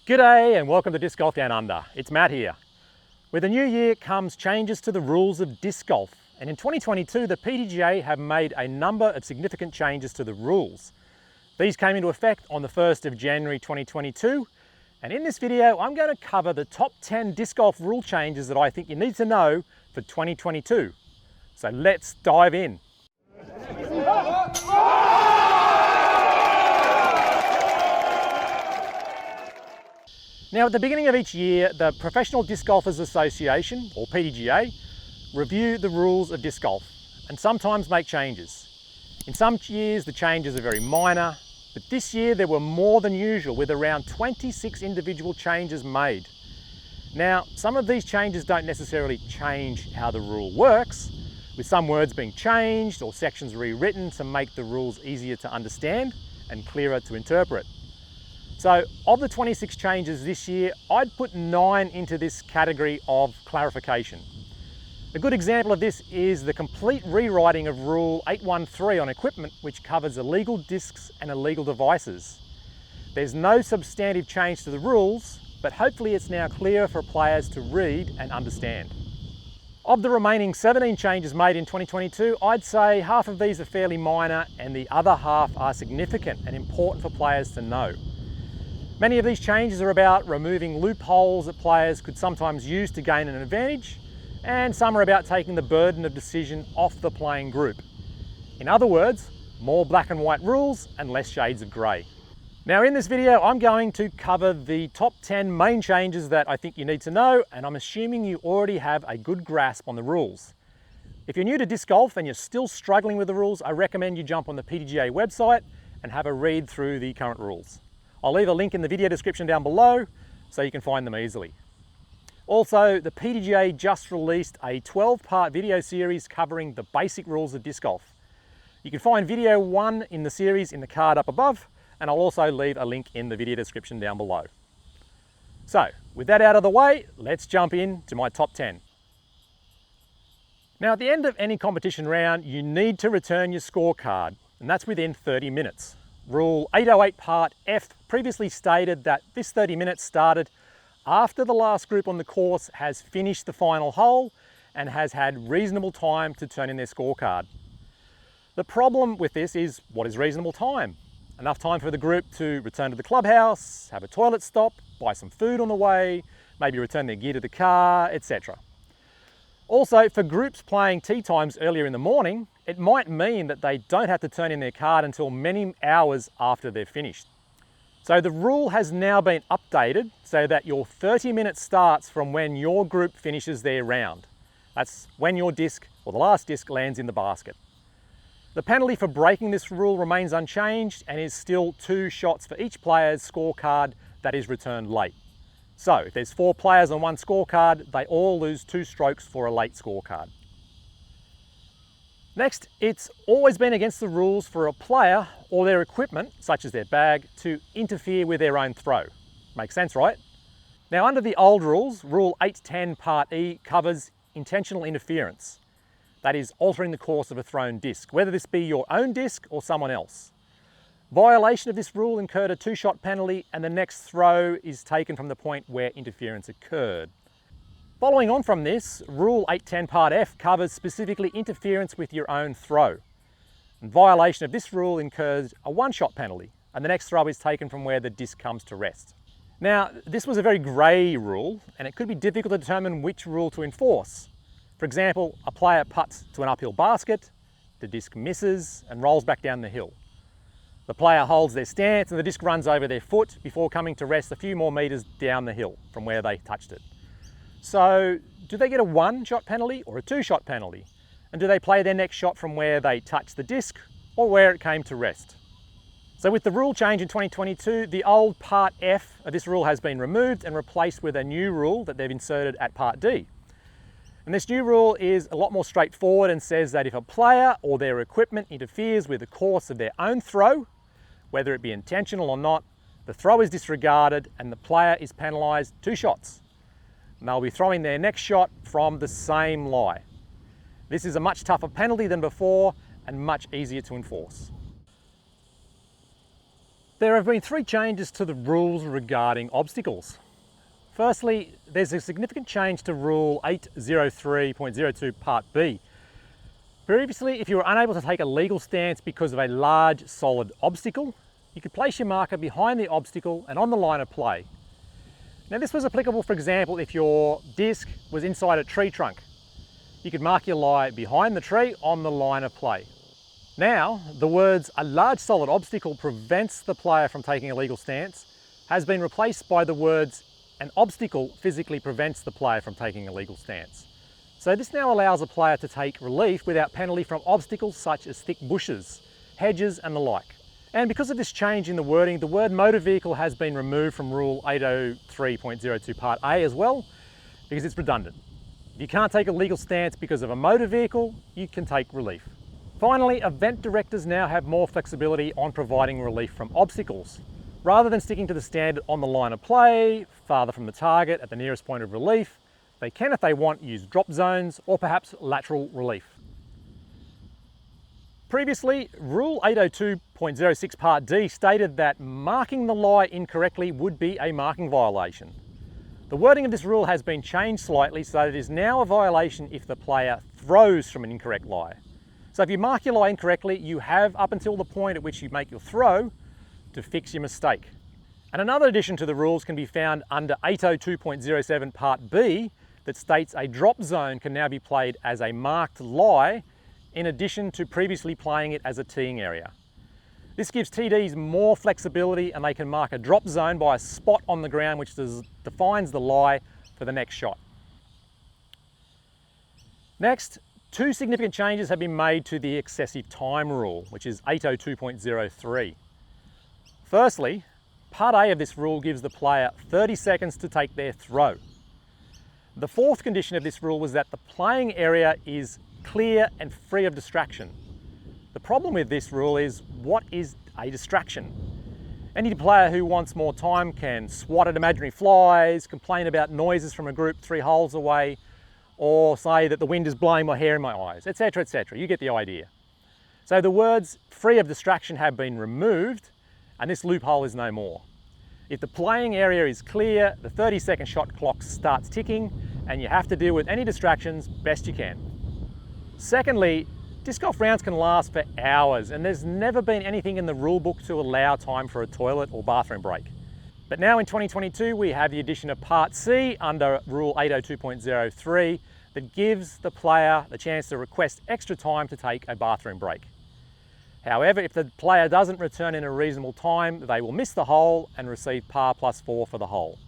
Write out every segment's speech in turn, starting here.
G'day and welcome to Disc Golf Down Under. It's Matt here. With the new year comes changes to the rules of disc golf, and in 2022 the PDGA have made a number of significant changes to the rules. These came into effect on the 1st of January 2022, and in this video I'm going to cover the top 10 disc golf rule changes that I think you need to know for 2022. So let's dive in. Now, at the beginning of each year, the Professional Disc Golfers Association, or PDGA, review the rules of disc golf and sometimes make changes. In some years, the changes are very minor, but this year there were more than usual, with around 26 individual changes made. Now, some of these changes don't necessarily change how the rule works, with some words being changed or sections rewritten to make the rules easier to understand and clearer to interpret. So, of the 26 changes this year, I'd put 9 into this category of clarification. A good example of this is the complete rewriting of Rule 813 on equipment, which covers illegal discs and illegal devices. There's no substantive change to the rules, but hopefully it's now clearer for players to read and understand. Of the remaining 17 changes made in 2022, I'd say half of these are fairly minor and the other half are significant and important for players to know. Many of these changes are about removing loopholes that players could sometimes use to gain an advantage, and some are about taking the burden of decision off the playing group. In other words, more black and white rules and less shades of grey. Now, in this video, I'm going to cover the top 10 main changes that I think you need to know, and I'm assuming you already have a good grasp on the rules. If you're new to disc golf and you're still struggling with the rules, I recommend you jump on the PDGA website and have a read through the current rules. I'll leave a link in the video description down below so you can find them easily. Also, the PDGA just released a 12-part video series covering the basic rules of disc golf. You can find video 1 in the series in the card up above, and I'll also leave a link in the video description down below. So, with that out of the way, let's jump in to my top 10. Now, at the end of any competition round, you need to return your scorecard, and that's within 30 minutes. Rule 808 Part F previously stated that this 30 minutes started after the last group on the course has finished the final hole and has had reasonable time to turn in their scorecard. The problem with this is, what is reasonable time? Enough time for the group to return to the clubhouse, have a toilet stop, buy some food on the way, maybe return their gear to the car, etc. Also, for groups playing tee times earlier in the morning, it might mean that they don't have to turn in their card until many hours after they're finished. So the rule has now been updated so that your 30 minutes starts from when your group finishes their round. That's when your disc, or the last disc, lands in the basket. The penalty for breaking this rule remains unchanged and is still 2 shots for each player's scorecard that is returned late. So if there's 4 players on one scorecard, they all lose 2 strokes for a late scorecard. Next, it's always been against the rules for a player or their equipment, such as their bag, to interfere with their own throw. Makes sense, right? Now, under the old rules, Rule 810 Part E covers intentional interference. That is, altering the course of a thrown disc, whether this be your own disc or someone else. Violation of this rule incurred a 2-shot penalty, and the next throw is taken from the point where interference occurred. Following on from this, Rule 810 Part F covers specifically interference with your own throw. And violation of this rule incurs a 1-shot penalty, and the next throw is taken from where the disc comes to rest. Now, this was a very grey rule, and it could be difficult to determine which rule to enforce. For example, a player putts to an uphill basket, the disc misses and rolls back down the hill. The player holds their stance and the disc runs over their foot before coming to rest a few more metres down the hill from where they touched it. So, do they get a 1-shot penalty or a 2-shot penalty? And do they play their next shot from where they touched the disc or where it came to rest? So with the rule change in 2022, the old Part F of this rule has been removed and replaced with a new rule that they've inserted at Part D. And this new rule is a lot more straightforward and says that if a player or their equipment interferes with the course of their own throw, whether it be intentional or not, the throw is disregarded and the player is penalised 2 shots. And they'll be throwing their next shot from the same lie. This is a much tougher penalty than before and much easier to enforce. There have been 3 changes to the rules regarding obstacles. Firstly, there's a significant change to Rule 803.02 Part B. Previously, if you were unable to take a legal stance because of a large, solid obstacle, you could place your marker behind the obstacle and on the line of play. Now, this was applicable, for example, if your disc was inside a tree trunk. You could mark your lie behind the tree on the line of play. Now, the words "a large solid obstacle prevents the player from taking a legal stance" has been replaced by the words "an obstacle physically prevents the player from taking a legal stance." So this now allows a player to take relief without penalty from obstacles such as thick bushes, hedges and the like. And because of this change in the wording, the word motor vehicle has been removed from Rule 803.02 Part A as well, because it's redundant. If you can't take a legal stance because of a motor vehicle, you can take relief. Finally, event directors now have more flexibility on providing relief from obstacles. Rather than sticking to the standard on the line of play, farther from the target at the nearest point of relief, they can, if they want, use drop zones or perhaps lateral relief. Previously, Rule 802.06 Part D stated that marking the lie incorrectly would be a marking violation. The wording of this rule has been changed slightly so that it is now a violation if the player throws from an incorrect lie. So if you mark your lie incorrectly, you have up until the point at which you make your throw to fix your mistake. And another addition to the rules can be found under 802.07 Part B that states a drop zone can now be played as a marked lie in addition to previously playing it as a teeing area. This gives TDs more flexibility and they can mark a drop zone by a spot on the ground which defines the lie for the next shot. Next, 2 significant changes have been made to the excessive time rule, which is 802.03. Firstly, Part A of this rule gives the player 30 seconds to take their throw. The 4th condition of this rule was that the playing area is clear and free of distraction. The problem with this rule is, what is a distraction? Any player who wants more time can swat at imaginary flies, complain about noises from a group 3 holes away, or say that the wind is blowing my hair in my eyes, etc, etc. You get the idea. So the words "free of distraction" have been removed and this loophole is no more. If the playing area is clear, the 30-second shot clock starts ticking and you have to deal with any distractions best you can. Secondly, disc golf rounds can last for hours and there's never been anything in the rule book to allow time for a toilet or bathroom break. But now in 2022, we have the addition of Part C under Rule 802.03 that gives the player the chance to request extra time to take a bathroom break. However, if the player doesn't return in a reasonable time, they will miss the hole and receive par +4 for the hole.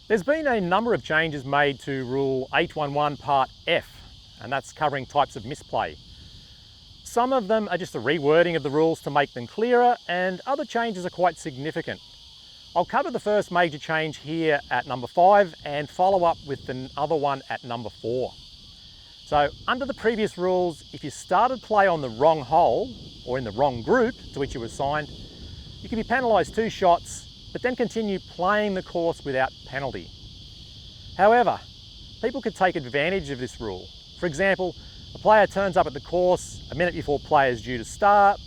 There's been a number of changes made to Rule 811 Part F, and that's covering types of misplay. Some of them are just a rewording of the rules to make them clearer, and other changes are quite significant. I'll cover the first major change here at number 5 and follow up with the other one at number 4. So under the previous rules, if you started play on the wrong hole or in the wrong group to which you were assigned, you could be penalised 2 shots, but then continue playing the course without penalty. However, people could take advantage of this rule. For example, a player turns up at the course a minute before play is due to start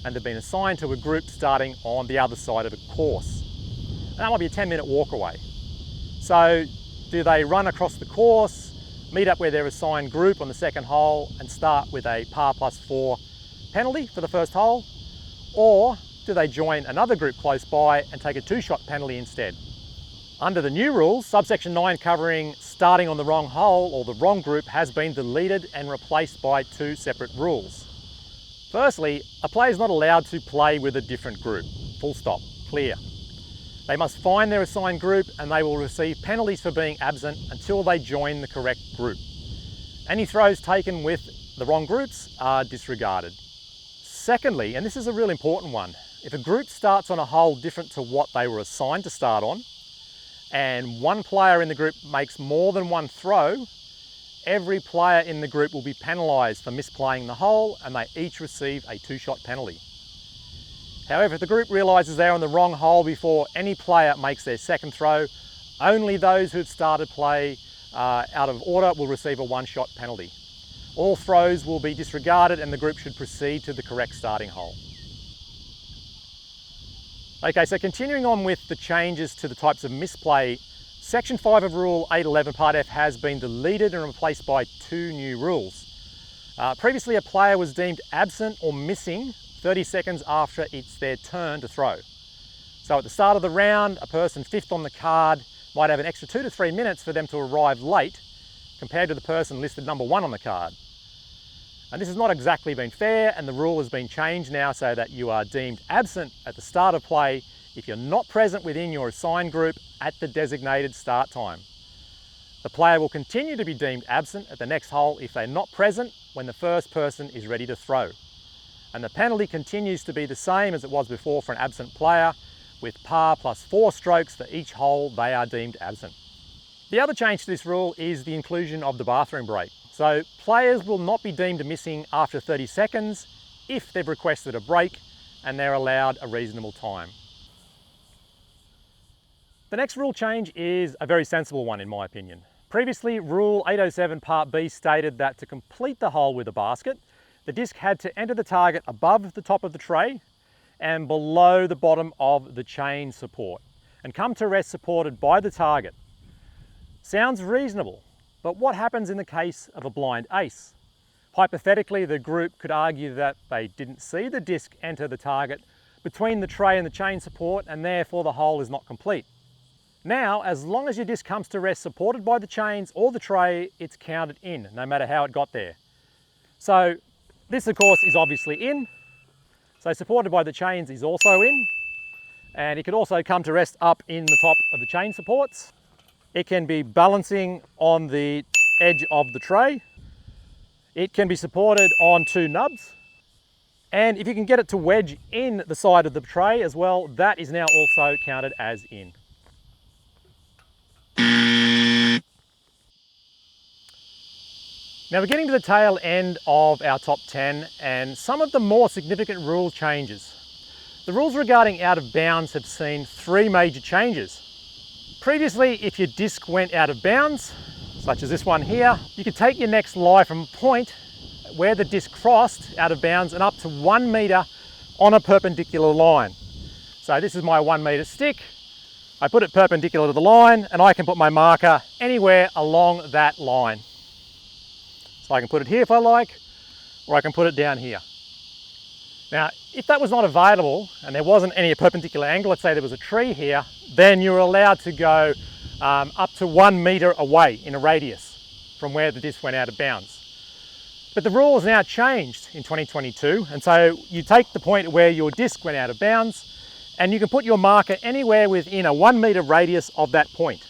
and they've been assigned to a group starting on the other side of the course. And that might be a 10-minute walk away. So do they run across the course, meet up where their assigned group on the second hole and start with a par +4 penalty for the first hole? Or do they join another group close by and take a 2-shot penalty instead? Under the new rules, subsection 9 covering starting on the wrong hole or the wrong group has been deleted and replaced by 2 separate rules. Firstly, a player is not allowed to play with a different group. Full stop. Clear. They must find their assigned group and they will receive penalties for being absent until they join the correct group. Any throws taken with the wrong groups are disregarded. Secondly, and this is a real important one, if a group starts on a hole different to what they were assigned to start on, and one player in the group makes more than one throw, every player in the group will be penalised for misplaying the hole and they each receive a 2-shot penalty. However, if the group realises they're on the wrong hole before any player makes their second throw, only those who have started play out of order will receive a 1-shot penalty. All throws will be disregarded and the group should proceed to the correct starting hole. Okay, so continuing on with the changes to the types of misplay, Section 5 of Rule 811 Part F has been deleted and replaced by 2 new rules. Previously, a player was deemed absent or missing 30 seconds after it's their turn to throw. So at the start of the round, a person 5th on the card might have an extra 2 to 3 minutes for them to arrive late compared to the person listed number 1 on the card. And this has not exactly been fair, and the rule has been changed now so that you are deemed absent at the start of play if you're not present within your assigned group at the designated start time. The player will continue to be deemed absent at the next hole if they're not present when the first person is ready to throw. And the penalty continues to be the same as it was before for an absent player, with par plus 4 strokes for each hole they are deemed absent. The other change to this rule is the inclusion of the bathroom break. So players will not be deemed missing after 30 seconds if they've requested a break and they're allowed a reasonable time. The next rule change is a very sensible one in my opinion. Previously, Rule 807 Part B stated that to complete the hole with a basket, the disc had to enter the target above the top of the tray and below the bottom of the chain support and come to rest supported by the target. Sounds reasonable, but what happens in the case of a blind ace? Hypothetically, the group could argue that they didn't see the disc enter the target between the tray and the chain support and therefore the hole is not complete. Now, as long as your disc comes to rest supported by the chains or the tray, it's counted in, no matter how it got there. So this of course is obviously in. So supported by the chains is also in, and it can also come to rest up in the top of the chain supports. It can be balancing on the edge of the tray. It can be supported on 2 nubs. And if you can get it to wedge in the side of the tray as well, that is now also counted as in. Now we're getting to the tail end of our top 10 and some of the more significant rule changes. The rules regarding out of bounds have seen 3 major changes. Previously, if your disc went out of bounds, such as this one here, you could take your next lie from a point where the disc crossed out of bounds and up to 1 meter on a perpendicular line. So this is my 1 meter stick. I put it perpendicular to the line and I can put my marker anywhere along that line. So I can put it here if I like, or I can put it down here. Now, if that was not available and there wasn't any perpendicular angle, let's say there was a tree here, then you're allowed to go up to 1 meter away in a radius from where the disc went out of bounds. But the rule has now changed in 2022, and so you take the point where your disc went out of bounds and you can put your marker anywhere within a 1 meter radius of that point.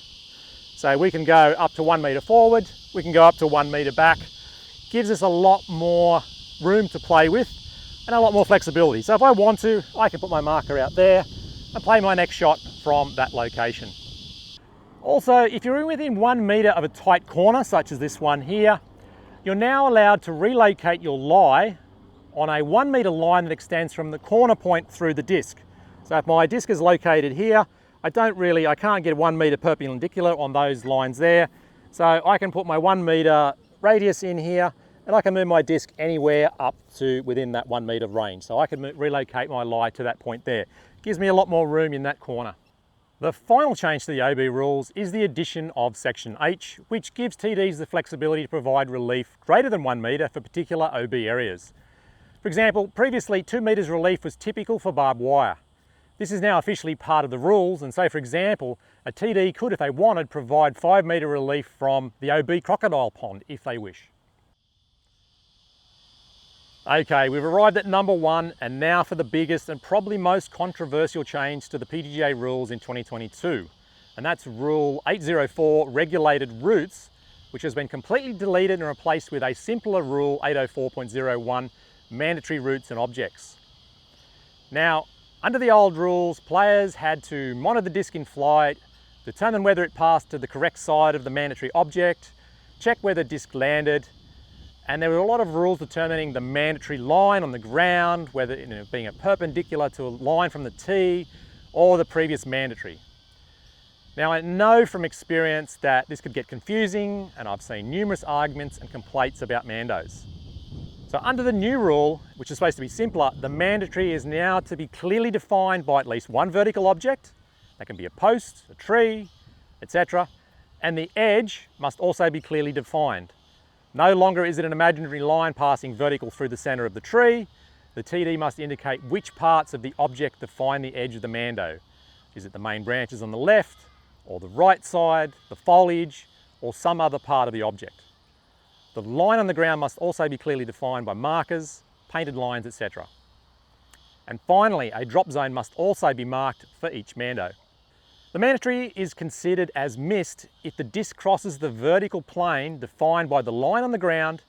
So we can go up to 1 meter forward, we can go up to 1 meter back. Gives us a lot more room to play with and a lot more flexibility. So if I want to, I can put my marker out there and play my next shot from that location. Also, if you're within 1 meter of a tight corner, such as this one here, you're now allowed to relocate your lie on a 1 meter line that extends from the corner point through the disc. So if my disc is located here, I can't get 1 meter perpendicular on those lines there. So I can put my 1 meter radius in here and I can move my disc anywhere up to within that 1 meter range. So I can relocate my lie to that point there. Gives me a lot more room in that corner. The final change to the OB rules is the addition of Section H, which gives TDs the flexibility to provide relief greater than 1 meter for particular OB areas. For example, previously 2 meters relief was typical for barbed wire. This is now officially part of the rules, and so for example, a TD could, if they wanted, provide 5 meter relief from the OB crocodile pond if they wish. Okay, we've arrived at number 1, and now for the biggest and probably most controversial change to the PDGA rules in 2022. And that's Rule 804, Regulated Routes, which has been completely deleted and replaced with a simpler Rule 804.01, Mandatory Routes and Objects. Now, under the old rules, players had to monitor the disc in flight, determine whether it passed to the correct side of the mandatory object, check where the disc landed, and there were a lot of rules determining the mandatory line on the ground, whether being a perpendicular to a line from the tee or the previous mandatory. Now I know from experience that this could get confusing, and I've seen numerous arguments and complaints about mandos. So under the new rule, which is supposed to be simpler, the mandatory is now to be clearly defined by at least one vertical object. That can be a post, a tree, etc. And the edge must also be clearly defined. No longer is it an imaginary line passing vertical through the center of the tree. The TD must indicate which parts of the object define the edge of the mando. Is it the main branches on the left, or the right side, the foliage, or some other part of the object? The line on the ground must also be clearly defined by markers, painted lines, etc. And finally, a drop zone must also be marked for each mando. The mandatory is considered as missed if the disc crosses the vertical plane defined by the line on the ground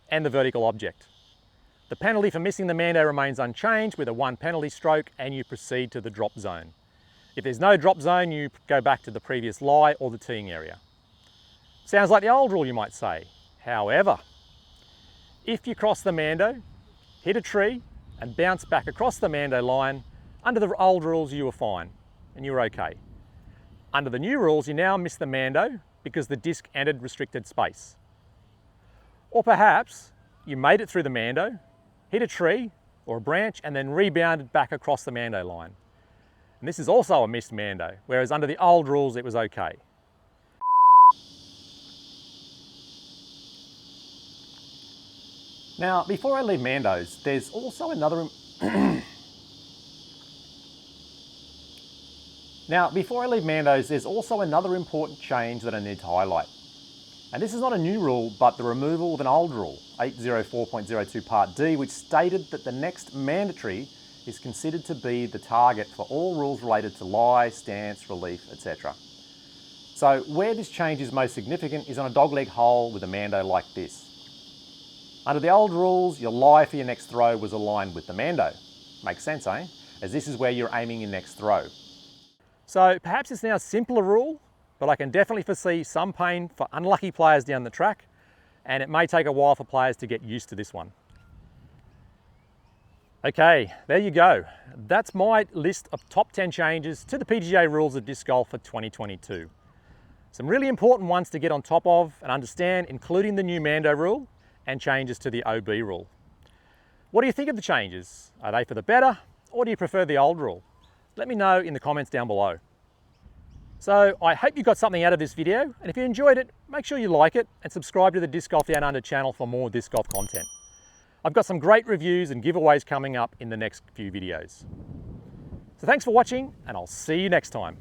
and the vertical object. The penalty for missing the mando remains unchanged with a 1 penalty stroke, and you proceed to the drop zone. If there's no drop zone, you go back to the previous lie or the teeing area. Sounds like the old rule, you might say. However, if you cross the mando, hit a tree, and bounce back across the mando line, under the old rules you were fine, and you were okay. Under the new rules, you now miss the mando because the disc entered restricted space. Or perhaps you made it through the mando, hit a tree or a branch, and then rebounded back across the mando line. And this is also a missed mando, whereas under the old rules it was okay. Now, before I leave mandos, there's also another important change that I need to highlight. And this is not a new rule, but the removal of an old rule, 804.02 Part D, which stated that the next mandatory is considered to be the target for all rules related to lie, stance, relief, etc. So where this change is most significant is on a dogleg hole with a mando like this. Under the old rules, your lie for your next throw was aligned with the mando. Makes sense, eh? As this is where you're aiming your next throw. So perhaps it's now a simpler rule, but I can definitely foresee some pain for unlucky players down the track, and it may take a while for players to get used to this one. Okay, there you go. That's my list of top 10 changes to the PDGA rules of disc golf for 2022. Some really important ones to get on top of and understand, including the new mando rule and changes to the OB rule. What do you think of the changes? Are they for the better, or do you prefer the old rule? Let me know in the comments down below. So I hope you got something out of this video, and if you enjoyed it, make sure you like it and subscribe to the Disc Golf Down Under channel for more disc golf content. I've got some great reviews and giveaways coming up in the next few videos. So thanks for watching, and I'll see you next time.